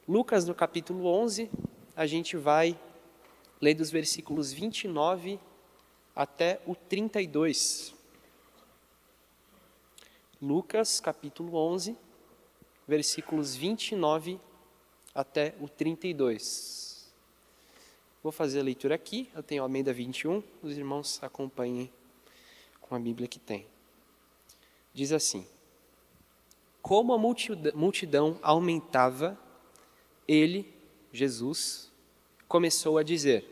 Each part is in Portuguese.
Lucas, no capítulo 11, a gente vai ler dos versículos 29 até o 32. Lucas, capítulo 11, versículos 29 até o 32. Vou fazer a leitura aqui, eu tenho a Almeida 21, os irmãos acompanhem com a Bíblia que tem. Diz assim: como a multidão aumentava, ele, Jesus, começou a dizer: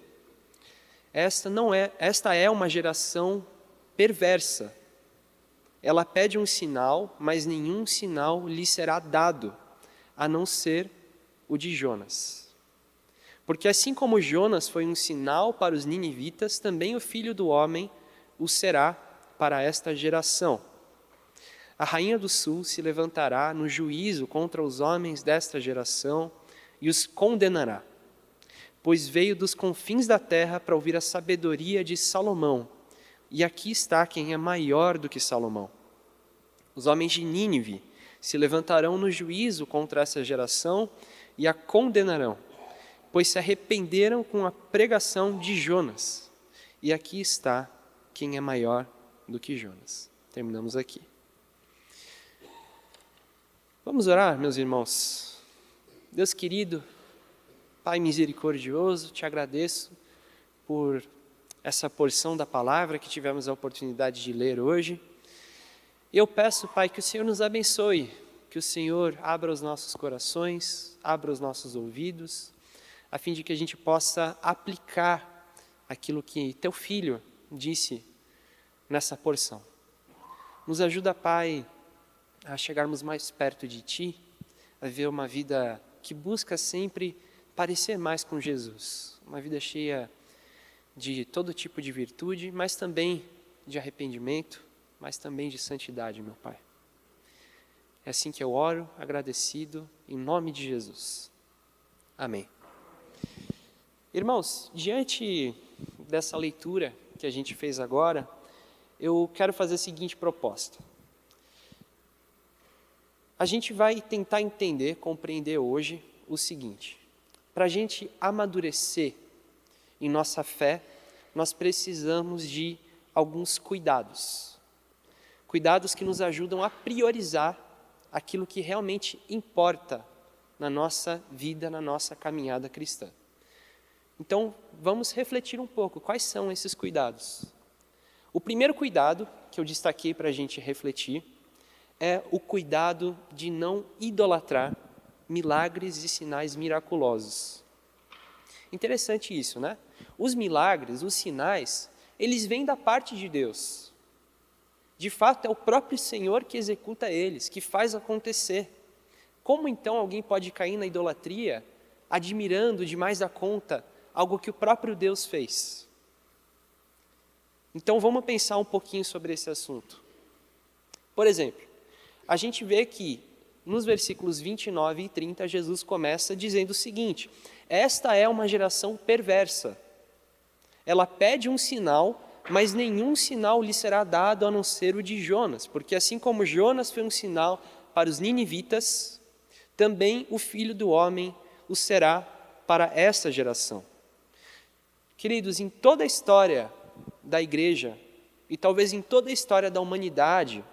esta é uma geração perversa. Ela pede um sinal, mas nenhum sinal lhe será dado, a não ser o de Jonas. Porque assim como Jonas foi um sinal para os ninivitas, também o Filho do Homem o será para esta geração. A rainha do sul se levantará no juízo contra os homens desta geração e os condenará, pois veio dos confins da terra para ouvir a sabedoria de Salomão, e aqui está quem é maior do que Salomão. Os homens de Nínive se levantarão no juízo contra essa geração e a condenarão, pois se arrependeram com a pregação de Jonas, e aqui está quem é maior do que Jonas. Terminamos aqui. Vamos orar, meus irmãos. Deus querido, Pai misericordioso, te agradeço por essa porção da palavra que tivemos a oportunidade de ler hoje. Eu peço, Pai, que o Senhor nos abençoe, que o Senhor abra os nossos corações, abra os nossos ouvidos, a fim de que a gente possa aplicar aquilo que teu Filho disse nessa porção. Nos ajuda, Pai, a chegarmos mais perto de Ti, a ver uma vida que busca sempre parecer mais com Jesus, uma vida cheia de todo tipo de virtude, mas também de arrependimento, mas também de santidade, meu Pai. É assim que eu oro, agradecido, em nome de Jesus. Amém. Irmãos, diante dessa leitura que a gente fez agora, eu quero fazer a seguinte proposta. A gente vai tentar entender, compreender hoje o seguinte: para a gente amadurecer em nossa fé, nós precisamos de alguns cuidados. Cuidados que nos ajudam a priorizar aquilo que realmente importa na nossa vida, na nossa caminhada cristã. Então, vamos refletir um pouco, quais são esses cuidados? O primeiro cuidado que eu destaquei para a gente refletir é o cuidado de não idolatrar milagres e sinais miraculosos. Interessante isso, né? Os milagres, os sinais, eles vêm da parte de Deus. De fato, é o próprio Senhor que executa eles, que faz acontecer. Como então alguém pode cair na idolatria, admirando demais da conta algo que o próprio Deus fez? Então vamos pensar um pouquinho sobre esse assunto. Por exemplo, a gente vê que nos versículos 29 e 30, Jesus começa dizendo o seguinte: esta é uma geração perversa. Ela pede um sinal, mas nenhum sinal lhe será dado a não ser o de Jonas, porque assim como Jonas foi um sinal para os ninivitas, também o Filho do Homem o será para esta geração. Queridos, em toda a história da igreja, e talvez em toda a história da humanidade,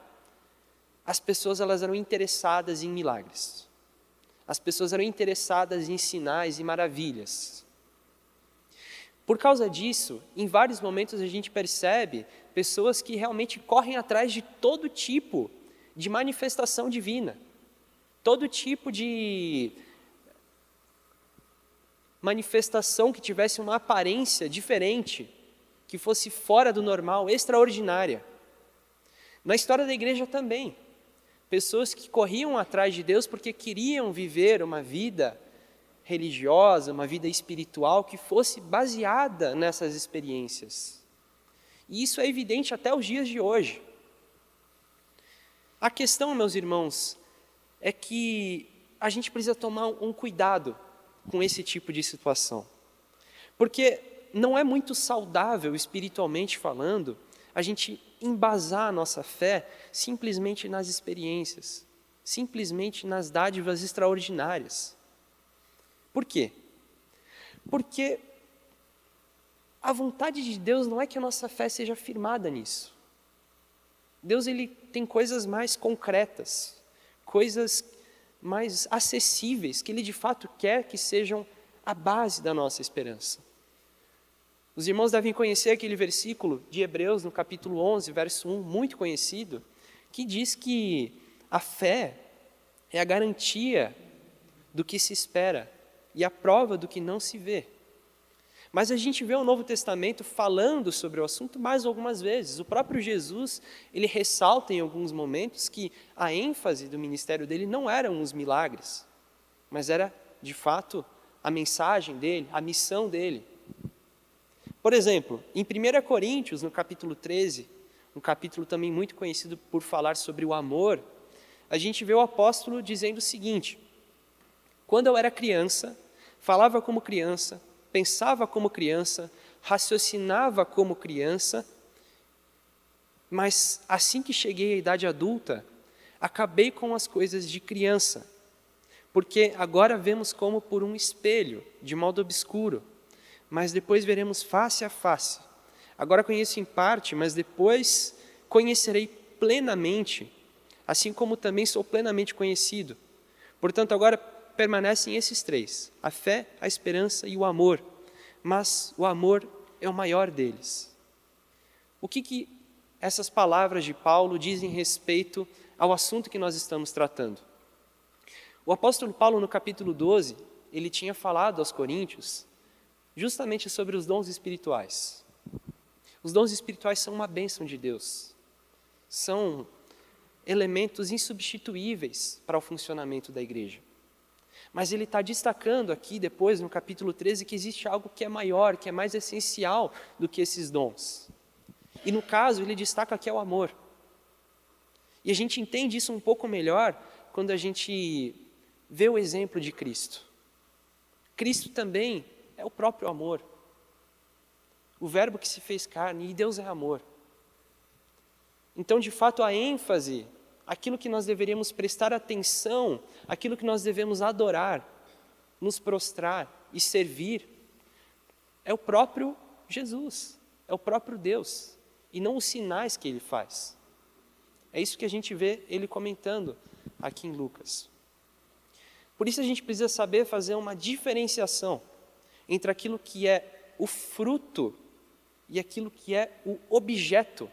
as pessoas elas eram interessadas em milagres. As pessoas eram interessadas em sinais e maravilhas. Por causa disso, em vários momentos a gente percebe pessoas que realmente correm atrás de todo tipo de manifestação divina, todo tipo de manifestação que tivesse uma aparência diferente, que fosse fora do normal, extraordinária. Na história da igreja também, pessoas que corriam atrás de Deus porque queriam viver uma vida religiosa, uma vida espiritual que fosse baseada nessas experiências. E isso é evidente até os dias de hoje. A questão, meus irmãos, é que a gente precisa tomar um cuidado com esse tipo de situação. Porque não é muito saudável, espiritualmente falando, a gente embasar a nossa fé simplesmente nas experiências, simplesmente nas dádivas extraordinárias. Por quê? Porque a vontade de Deus não é que a nossa fé seja firmada nisso. Deus, ele tem coisas mais concretas, coisas mais acessíveis, que ele de fato quer que sejam a base da nossa esperança. Os irmãos devem conhecer aquele versículo de Hebreus, no capítulo 11, verso 1, muito conhecido, que diz que a fé é a garantia do que se espera e a prova do que não se vê. Mas a gente vê o Novo Testamento falando sobre o assunto mais algumas vezes. O próprio Jesus, ele ressalta em alguns momentos que a ênfase do ministério dele não eram os milagres, mas era, de fato, a mensagem dele, a missão dele. Por exemplo, em 1 Coríntios, no capítulo 13, um capítulo também muito conhecido por falar sobre o amor, a gente vê o apóstolo dizendo o seguinte: quando eu era criança, falava como criança, pensava como criança, raciocinava como criança, mas assim que cheguei à idade adulta, acabei com as coisas de criança, porque agora vemos como por um espelho, de modo obscuro, mas depois veremos face a face. Agora conheço em parte, mas depois conhecerei plenamente, assim como também sou plenamente conhecido. Portanto, agora permanecem esses três: a fé, a esperança e o amor, mas o amor é o maior deles. O que essas palavras de Paulo dizem respeito ao assunto que nós estamos tratando? O apóstolo Paulo, no capítulo 12, ele tinha falado aos coríntios justamente sobre os dons espirituais. Os dons espirituais são uma bênção de Deus, são elementos insubstituíveis para o funcionamento da igreja. Mas ele está destacando aqui depois, no capítulo 13, que existe algo que é maior, que é mais essencial do que esses dons. E no caso, ele destaca que é o amor. E a gente entende isso um pouco melhor quando a gente vê o exemplo de Cristo. Cristo também é o próprio amor. O verbo que se fez carne, e Deus é amor. Então, de fato, a ênfase, aquilo que nós deveríamos prestar atenção, aquilo que nós devemos adorar, nos prostrar e servir, é o próprio Jesus, é o próprio Deus, e não os sinais que ele faz. É isso que a gente vê ele comentando aqui em Lucas. Por isso a gente precisa saber fazer uma diferenciação entre aquilo que é o fruto e aquilo que é o objeto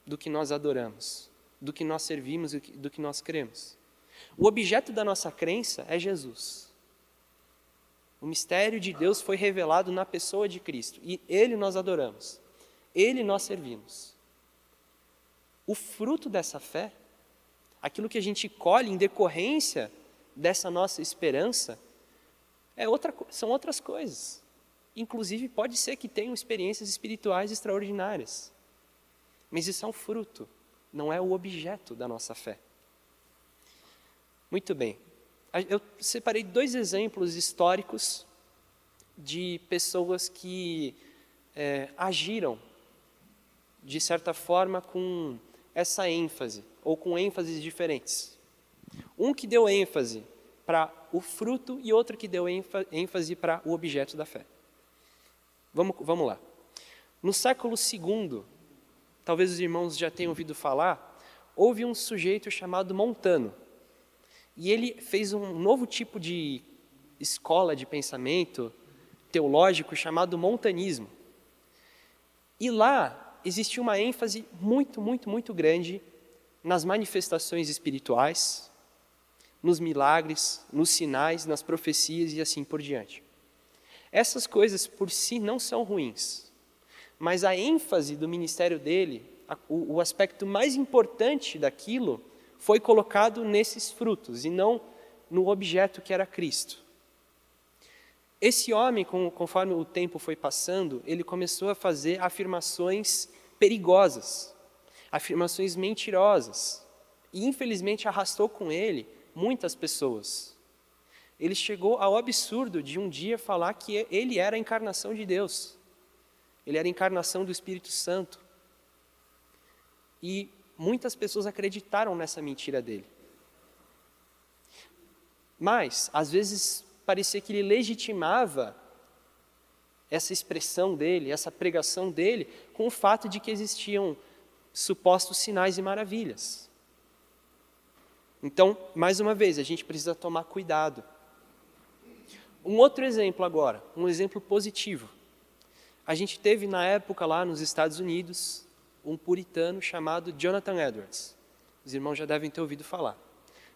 do que nós adoramos, do que nós servimos e do que nós cremos. O objeto da nossa crença é Jesus. O mistério de Deus foi revelado na pessoa de Cristo, e Ele nós adoramos, Ele nós servimos. O fruto dessa fé, aquilo que a gente colhe em decorrência dessa nossa esperança, são outras coisas. Inclusive, pode ser que tenham experiências espirituais extraordinárias, mas isso é um fruto, não é o objeto da nossa fé. Muito bem. Eu separei 2 exemplos históricos de pessoas que agiram, de certa forma, com essa ênfase, ou com ênfases diferentes. Um que deu ênfase para o fruto e outro que deu ênfase para o objeto da fé. Vamos lá. No século II, talvez os irmãos já tenham ouvido falar, houve um sujeito chamado Montano. E ele fez um novo tipo de escola de pensamento teológico chamado montanismo. E lá existia uma ênfase muito, muito, muito grande nas manifestações espirituais, nos milagres, nos sinais, nas profecias e assim por diante. Essas coisas por si não são ruins, mas a ênfase do ministério dele, o aspecto mais importante daquilo, foi colocado nesses frutos e não no objeto que era Cristo. Esse homem, conforme o tempo foi passando, ele começou a fazer afirmações perigosas, afirmações mentirosas, e infelizmente arrastou com ele muitas pessoas. Ele chegou ao absurdo de um dia falar que ele era a encarnação de Deus, ele era a encarnação do Espírito Santo. E muitas pessoas acreditaram nessa mentira dele. Mas, às vezes, parecia que ele legitimava essa expressão dele, essa pregação dele, com o fato de que existiam supostos sinais e maravilhas. Então, mais uma vez, a gente precisa tomar cuidado. Um outro exemplo agora, um exemplo positivo. A gente teve na época lá nos Estados Unidos um puritano chamado Jonathan Edwards. Os irmãos já devem ter ouvido falar.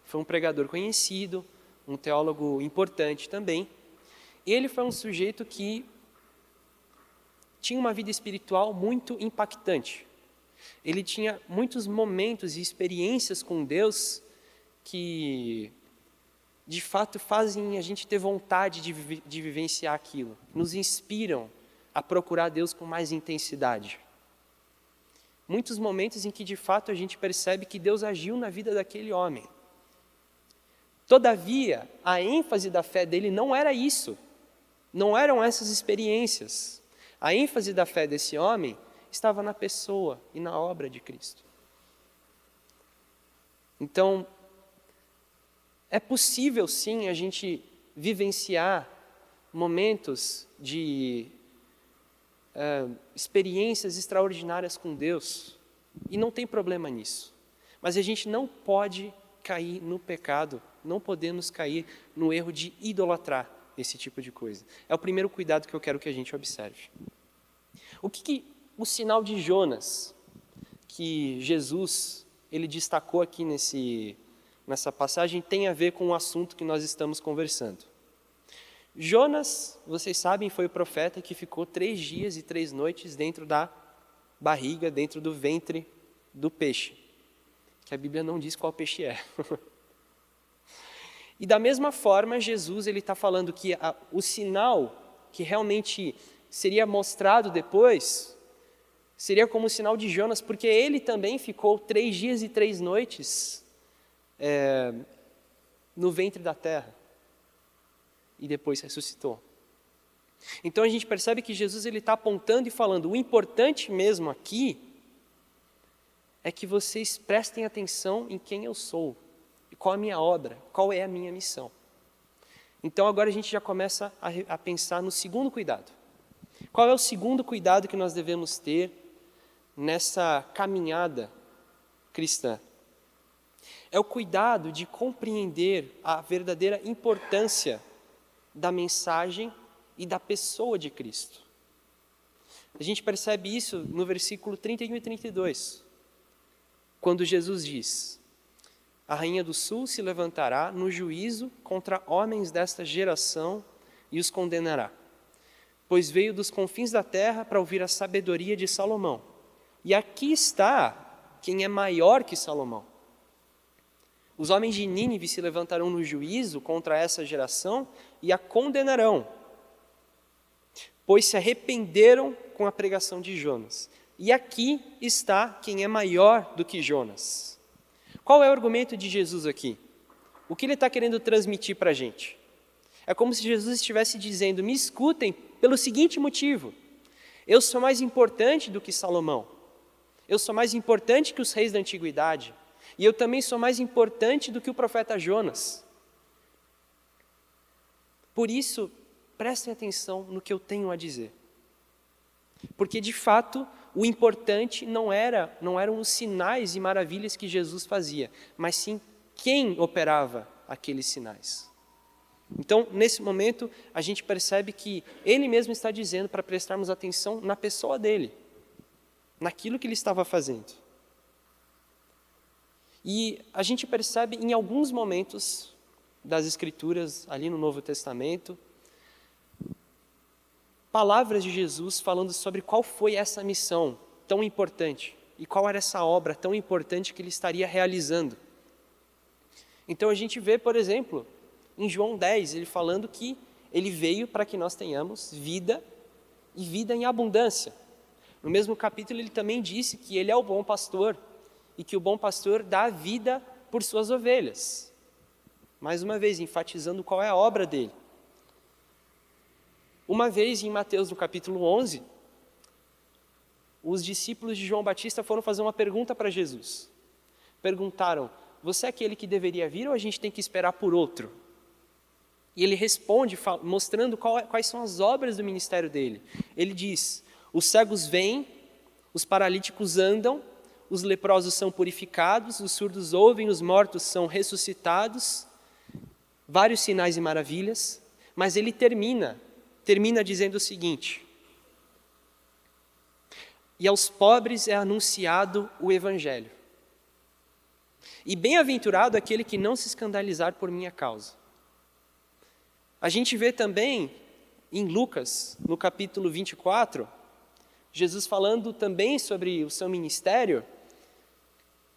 Foi um pregador conhecido, um teólogo importante também. Ele foi um sujeito que tinha uma vida espiritual muito impactante. Ele tinha muitos momentos e experiências com Deus que, de fato, fazem a gente ter vontade de vivenciar aquilo, nos inspiram a procurar Deus com mais intensidade. Muitos momentos em que, de fato, a gente percebe que Deus agiu na vida daquele homem. Todavia, a ênfase da fé dele não era isso, não eram essas experiências. A ênfase da fé desse homem estava na pessoa e na obra de Cristo. Então, é possível sim a gente vivenciar momentos de experiências extraordinárias com Deus, e não tem problema nisso. Mas a gente não pode cair no pecado, não podemos cair no erro de idolatrar esse tipo de coisa. É o primeiro cuidado que eu quero que a gente observe. O que o sinal de Jonas, que Jesus ele destacou aqui nessa passagem, tem a ver com o assunto que nós estamos conversando? Jonas, vocês sabem, foi o profeta que ficou 3 dias e 3 noites dentro da barriga, dentro do ventre do peixe, que a Bíblia não diz qual peixe é. E da mesma forma, Jesus ele está falando que o sinal que realmente seria mostrado depois, seria como o sinal de Jonas, porque ele também ficou 3 dias e 3 noites no ventre da terra. E depois ressuscitou. Então a gente percebe que Jesus ele está apontando e falando, o importante mesmo aqui é que vocês prestem atenção em quem eu sou, e qual a minha obra, qual é a minha missão. Então agora a gente já começa a pensar no segundo cuidado. Qual é o segundo cuidado que nós devemos ter nessa caminhada cristã? É o cuidado de compreender a verdadeira importância da mensagem e da pessoa de Cristo. A gente percebe isso no versículo 31 e 32, quando Jesus diz: a rainha do sul se levantará no juízo contra homens desta geração e os condenará, pois veio dos confins da terra para ouvir a sabedoria de Salomão. E aqui está quem é maior que Salomão. Os homens de Nínive se levantarão no juízo contra essa geração e a condenarão, pois se arrependeram com a pregação de Jonas. E aqui está quem é maior do que Jonas. Qual é o argumento de Jesus aqui? O que ele está querendo transmitir para a gente? É como se Jesus estivesse dizendo, me escutem pelo seguinte motivo: eu sou mais importante do que Salomão, eu sou mais importante que os reis da antiguidade, e eu também sou mais importante do que o profeta Jonas. Por isso, prestem atenção no que eu tenho a dizer. Porque, de fato, o importante não eram os sinais e maravilhas que Jesus fazia, mas sim quem operava aqueles sinais. Então, nesse momento, a gente percebe que ele mesmo está dizendo para prestarmos atenção na pessoa dele, naquilo que ele estava fazendo. E a gente percebe em alguns momentos das Escrituras, ali no Novo Testamento, palavras de Jesus falando sobre qual foi essa missão tão importante e qual era essa obra tão importante que ele estaria realizando. Então a gente vê, por exemplo, em João 10, ele falando que ele veio para que nós tenhamos vida e vida em abundância. No mesmo capítulo ele também disse que ele é o bom pastor e que o bom pastor dá a vida por suas ovelhas. Mais uma vez, enfatizando qual é a obra dele. Uma vez em Mateus, no capítulo 11, os discípulos de João Batista foram fazer uma pergunta para Jesus. Perguntaram, você é aquele que deveria vir ou a gente tem que esperar por outro? E ele responde mostrando quais são as obras do ministério dele. Ele diz: os cegos veem, os paralíticos andam, os leprosos são purificados, os surdos ouvem, os mortos são ressuscitados, vários sinais e maravilhas, mas ele termina dizendo o seguinte: e aos pobres é anunciado o evangelho. E bem-aventurado aquele que não se escandalizar por minha causa. A gente vê também em Lucas, no capítulo 24, Jesus falando também sobre o seu ministério,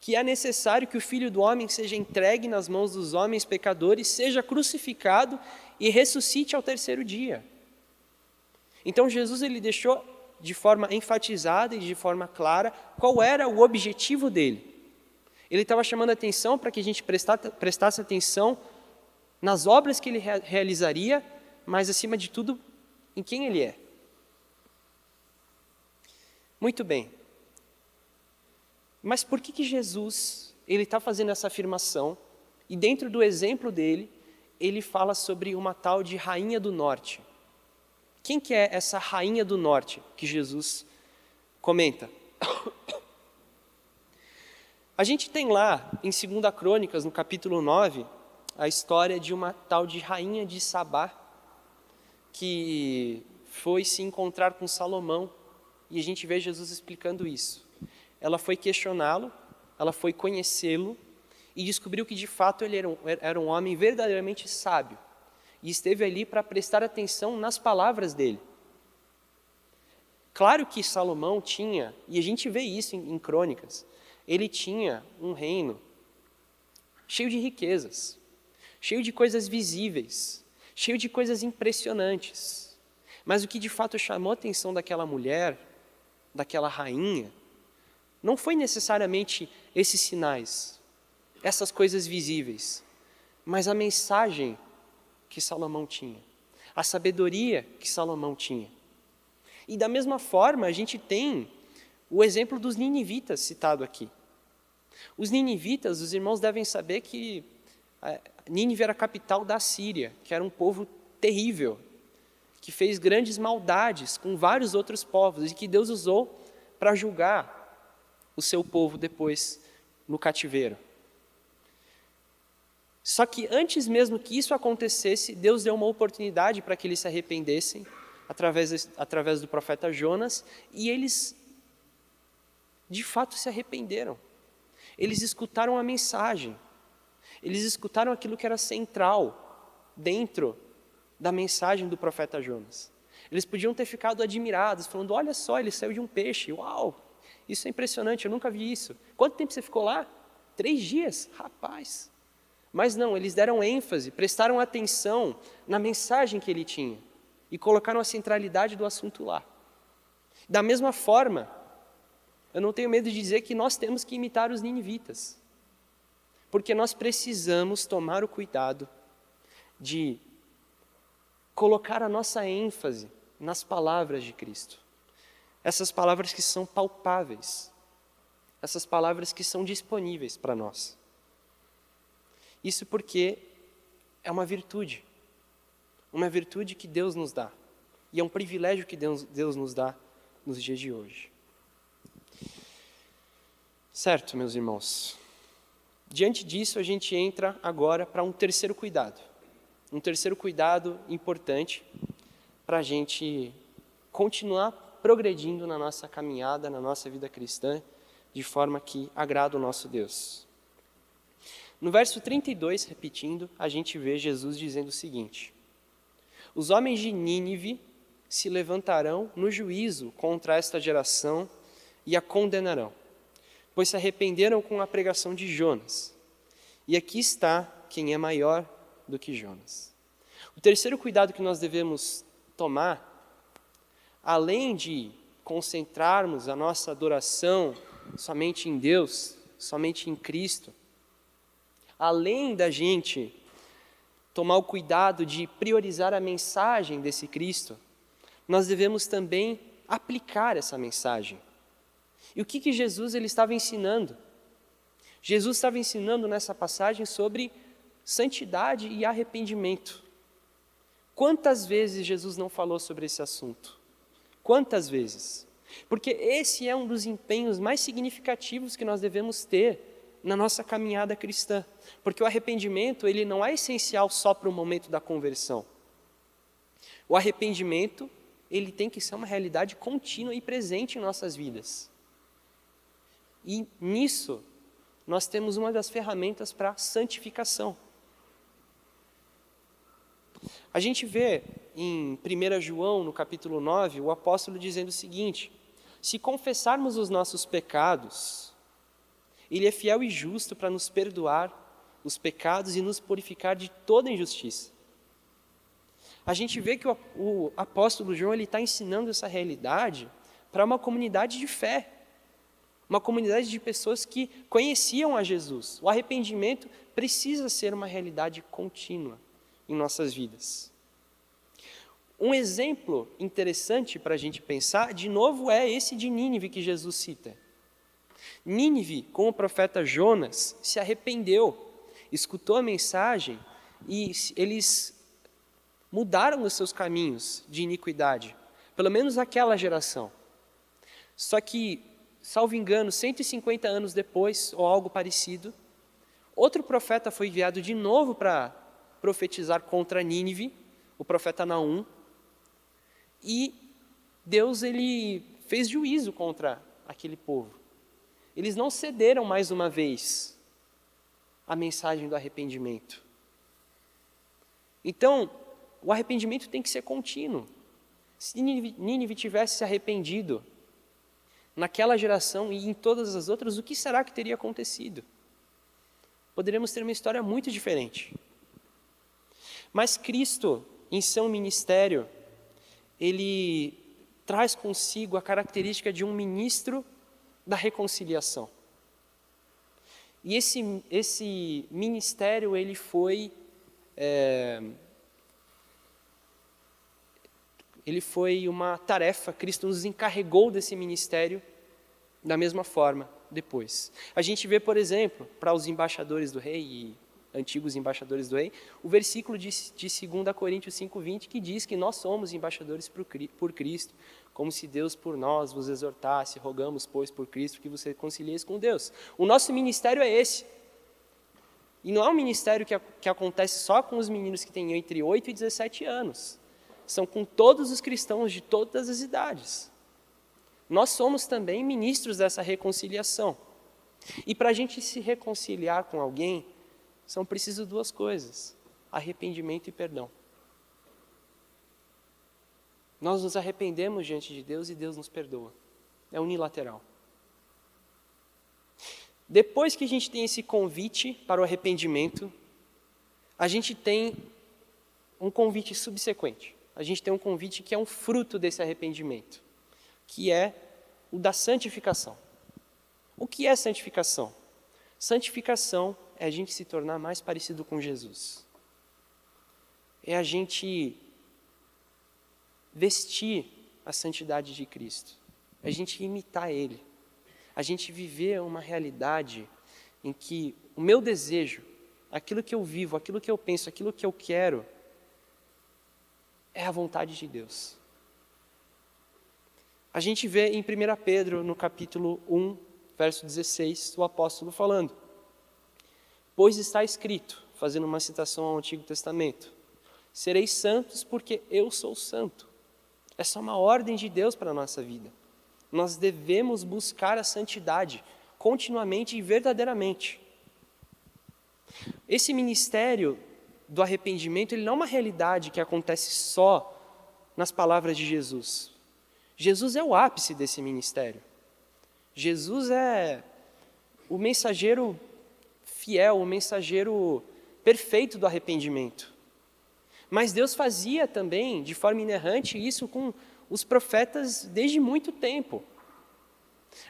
que é necessário que o Filho do Homem seja entregue nas mãos dos homens pecadores, seja crucificado e ressuscite ao terceiro dia. Então Jesus ele deixou de forma enfatizada e de forma clara qual era o objetivo dele. Ele estava chamando a atenção para que a gente prestasse atenção nas obras que ele realizaria, mas acima de tudo, em quem ele é. Muito bem. Mas por que Jesus ele está fazendo essa afirmação? E dentro do exemplo dele, ele fala sobre uma tal de Rainha do Norte. Quem que é essa Rainha do Norte que Jesus comenta? A gente tem lá, em 2 Crônicas, no capítulo 9, a história de uma tal de Rainha de Sabá, que foi se encontrar com Salomão, e a gente vê Jesus explicando isso. Ela foi questioná-lo, ela foi conhecê-lo, e descobriu que de fato ele era um homem verdadeiramente sábio, e esteve ali para prestar atenção nas palavras dele. Claro que Salomão tinha, e a gente vê isso em Crônicas, ele tinha um reino cheio de riquezas, cheio de coisas visíveis, cheio de coisas impressionantes. Mas o que de fato chamou a atenção daquela mulher, daquela rainha, não foi necessariamente esses sinais, essas coisas visíveis, mas a mensagem que Salomão tinha, a sabedoria que Salomão tinha. E da mesma forma, a gente tem o exemplo dos ninivitas citado aqui. Os ninivitas, os irmãos devem saber que Nínive era a capital da Síria, que era um povo terrível, que fez grandes maldades com vários outros povos e que Deus usou para julgar o seu povo depois no cativeiro. Só que antes mesmo que isso acontecesse, Deus deu uma oportunidade para que eles se arrependessem através do profeta Jonas, e eles de fato se arrependeram. Eles escutaram a mensagem, eles escutaram aquilo que era central dentro da mensagem do profeta Jonas. Eles podiam ter ficado admirados, falando: olha só, ele saiu de um peixe, uau, isso é impressionante, eu nunca vi isso. Quanto tempo você ficou lá? 3 dias, rapaz. Mas não, eles deram ênfase, prestaram atenção na mensagem que ele tinha e colocaram a centralidade do assunto lá. Da mesma forma, eu não tenho medo de dizer que nós temos que imitar os ninivitas, porque nós precisamos tomar o cuidado de colocar a nossa ênfase nas palavras de Cristo. Essas palavras que são palpáveis, essas palavras que são disponíveis para nós. Isso porque é uma virtude que Deus nos dá, e é um privilégio que Deus nos dá nos dias de hoje. Certo, meus irmãos? Diante disso, a gente entra agora para um terceiro cuidado importante para a gente continuar progredindo na nossa caminhada, na nossa vida cristã, de forma que agrada o nosso Deus. No verso 32, repetindo, a gente vê Jesus dizendo o seguinte: os homens de Nínive se levantarão no juízo contra esta geração e a condenarão, pois se arrependeram com a pregação de Jonas. E aqui está quem é maior do que Jonas. O terceiro cuidado que nós devemos tomar, além de concentrarmos a nossa adoração somente em Deus, somente em Cristo, além da gente tomar o cuidado de priorizar a mensagem desse Cristo, nós devemos também aplicar essa mensagem. E o que Jesus ele estava ensinando? Jesus estava ensinando nessa passagem sobre santidade e arrependimento. Quantas vezes Jesus não falou sobre esse assunto? Quantas vezes? Porque esse é um dos empenhos mais significativos que nós devemos ter na nossa caminhada cristã. Porque o arrependimento, ele não é essencial só para o momento da conversão. O arrependimento, ele tem que ser uma realidade contínua e presente em nossas vidas. E nisso, nós temos uma das ferramentas para a santificação. A gente vê em 1 João, no capítulo 9, o apóstolo dizendo o seguinte: se confessarmos os nossos pecados, Ele é fiel e justo para nos perdoar os pecados e nos purificar de toda injustiça. A gente vê que o apóstolo João está ensinando essa realidade para uma comunidade de fé, uma comunidade de pessoas que conheciam a Jesus. O arrependimento precisa ser uma realidade contínua em nossas vidas. Um exemplo interessante para a gente pensar, de novo, é esse de Nínive que Jesus cita. Nínive, com o profeta Jonas, se arrependeu, escutou a mensagem e eles mudaram os seus caminhos de iniquidade, pelo menos aquela geração. Só que, salvo engano, 150 anos depois, ou algo parecido, outro profeta foi enviado de novo para profetizar contra Nínive, o profeta Naum, e Deus ele fez juízo contra aquele povo. Eles não cederam mais uma vez à mensagem do arrependimento. Então, o arrependimento tem que ser contínuo. Se Nínive tivesse se arrependido naquela geração e em todas as outras, o que será que teria acontecido? Poderíamos ter uma história muito diferente. Mas Cristo, em seu ministério, ele traz consigo a característica de um ministro da reconciliação. E esse ministério, ele foi uma tarefa, Cristo nos encarregou desse ministério da mesma forma depois. A gente vê, por exemplo, para os embaixadores do rei e antigos embaixadores do rei, o versículo de 2 Coríntios 5:20, que diz que nós somos embaixadores por Cristo, como se Deus por nós vos exortasse, rogamos, pois, por Cristo, que você reconcilieis com Deus. O nosso ministério é esse. E não é um ministério que acontece só com os meninos que têm entre 8 e 17 anos. São com todos os cristãos de todas as idades. Nós somos também ministros dessa reconciliação. E para a gente se reconciliar com alguém, são precisas duas coisas: arrependimento e perdão. Nós nos arrependemos diante de Deus e Deus nos perdoa. É unilateral. Depois que a gente tem esse convite para o arrependimento, a gente tem um convite subsequente. A gente tem um convite que é um fruto desse arrependimento, que é o da santificação. O que é santificação? Santificação é a gente se tornar mais parecido com Jesus. É a gente vestir a santidade de Cristo. É a gente imitar Ele. A gente viver uma realidade em que o meu desejo, aquilo que eu vivo, aquilo que eu penso, aquilo que eu quero, é a vontade de Deus. A gente vê em 1 Pedro, no capítulo 1, verso 16, o apóstolo falando: pois está escrito, fazendo uma citação ao Antigo Testamento, sereis santos porque eu sou santo. Essa é uma ordem de Deus para a nossa vida. Nós devemos buscar a santidade continuamente e verdadeiramente. Esse ministério do arrependimento, ele não é uma realidade que acontece só nas palavras de Jesus. Jesus é o ápice desse ministério. Jesus é o mensageiro fiel, o mensageiro perfeito do arrependimento. Mas Deus fazia também, de forma inerrante, isso com os profetas desde muito tempo.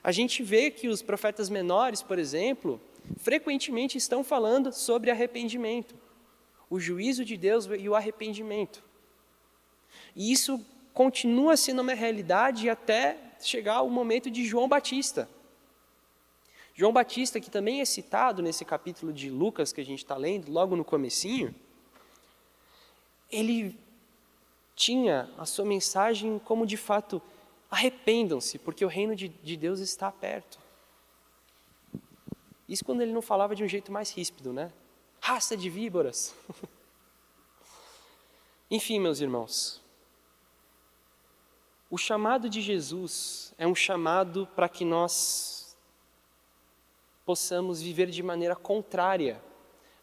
A gente vê que os profetas menores, por exemplo, frequentemente estão falando sobre arrependimento, o juízo de Deus e o arrependimento. E isso continua sendo uma realidade até chegar o momento de João Batista. João Batista, que também é citado nesse capítulo de Lucas que a gente está lendo, logo no comecinho, ele tinha a sua mensagem como de fato, arrependam-se, porque o reino de Deus está perto. Isso quando ele não falava de um jeito mais ríspido, né? Raça de víboras. Enfim, meus irmãos, o chamado de Jesus é um chamado para que nós possamos viver de maneira contrária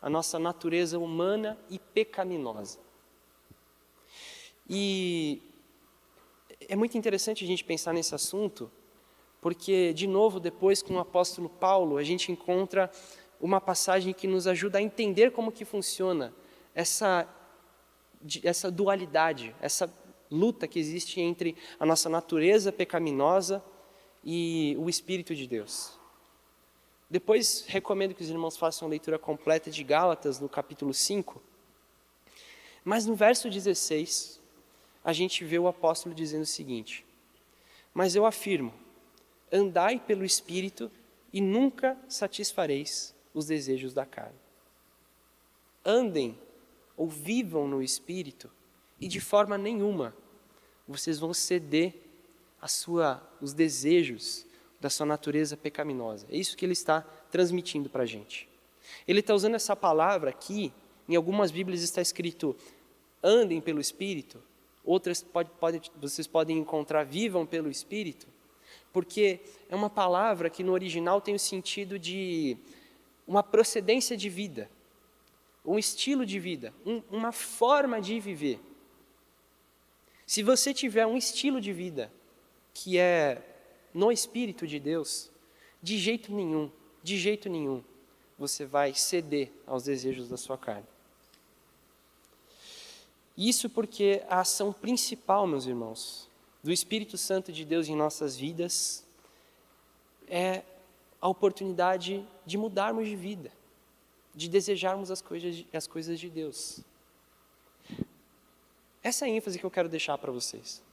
à nossa natureza humana e pecaminosa. E é muito interessante a gente pensar nesse assunto, porque, de novo, depois com o apóstolo Paulo, a gente encontra uma passagem que nos ajuda a entender como que funciona essa dualidade, essa luta que existe entre a nossa natureza pecaminosa e o Espírito de Deus. Depois, recomendo que os irmãos façam a leitura completa de Gálatas, no capítulo 5. Mas no verso 16, a gente vê o apóstolo dizendo o seguinte: mas eu afirmo, andai pelo Espírito e nunca satisfareis os desejos da carne. Andem ou vivam no Espírito e de forma nenhuma vocês vão ceder os desejos da sua natureza pecaminosa. É isso que ele está transmitindo para a gente. Ele está usando essa palavra aqui, em algumas Bíblias está escrito andem pelo Espírito, outras vocês podem encontrar vivam pelo Espírito, porque é uma palavra que no original tem o sentido de uma procedência de vida, um estilo de vida, uma forma de viver. Se você tiver um estilo de vida que é no Espírito de Deus, de jeito nenhum, você vai ceder aos desejos da sua carne. Isso porque a ação principal, meus irmãos, do Espírito Santo de Deus em nossas vidas é a oportunidade de mudarmos de vida, de desejarmos as coisas de Deus. Essa é a ênfase que eu quero deixar para vocês.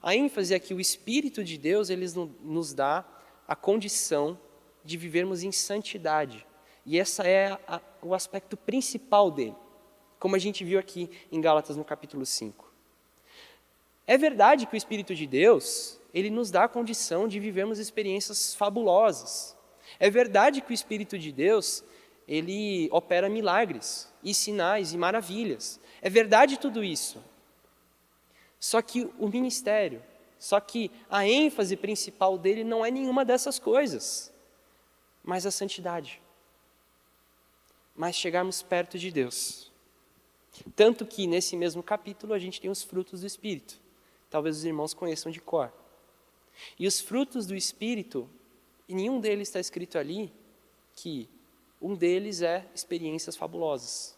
A ênfase é que o Espírito de Deus ele nos dá a condição de vivermos em santidade. E esse é o aspecto principal dele, como a gente viu aqui em Gálatas no capítulo 5. É verdade que o Espírito de Deus, ele nos dá a condição de vivermos experiências fabulosas. É verdade que o Espírito de Deus, ele opera milagres, e sinais, e maravilhas. É verdade tudo isso. Só que o ministério, só que a ênfase principal dele não é nenhuma dessas coisas, mas a santidade. Mas chegarmos perto de Deus. Tanto que nesse mesmo capítulo a gente tem os frutos do Espírito. Talvez os irmãos conheçam de cor. E os frutos do Espírito, e nenhum deles está escrito ali que um deles é experiências fabulosas.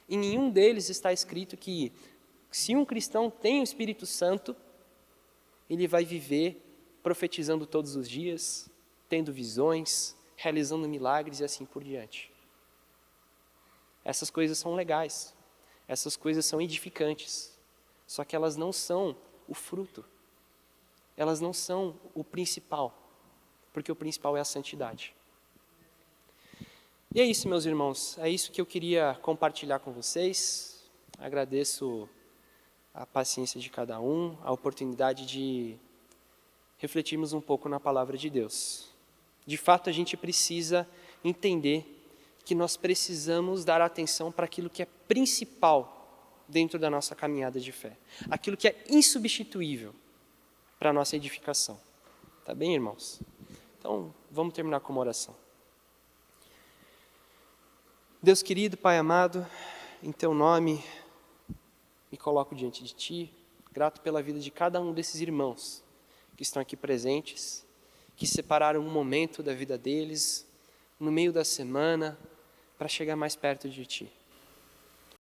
Em nenhum deles está escrito que se um cristão tem o Espírito Santo, ele vai viver profetizando todos os dias, tendo visões, realizando milagres e assim por diante. Essas coisas são legais, essas coisas são edificantes, só que elas não são o fruto, elas não são o principal, porque o principal é a santidade. E é isso, meus irmãos, é isso que eu queria compartilhar com vocês. Agradeço a paciência de cada um, a oportunidade de refletirmos um pouco na palavra de Deus. De fato, a gente precisa entender que nós precisamos dar atenção para aquilo que é principal dentro da nossa caminhada de fé. Aquilo que é insubstituível para a nossa edificação. Tá bem, irmãos? Então, vamos terminar com uma oração. Deus querido, Pai amado, em Teu nome, me coloco diante de Ti, grato pela vida de cada um desses irmãos que estão aqui presentes, que separaram um momento da vida deles, no meio da semana, para chegar mais perto de Ti.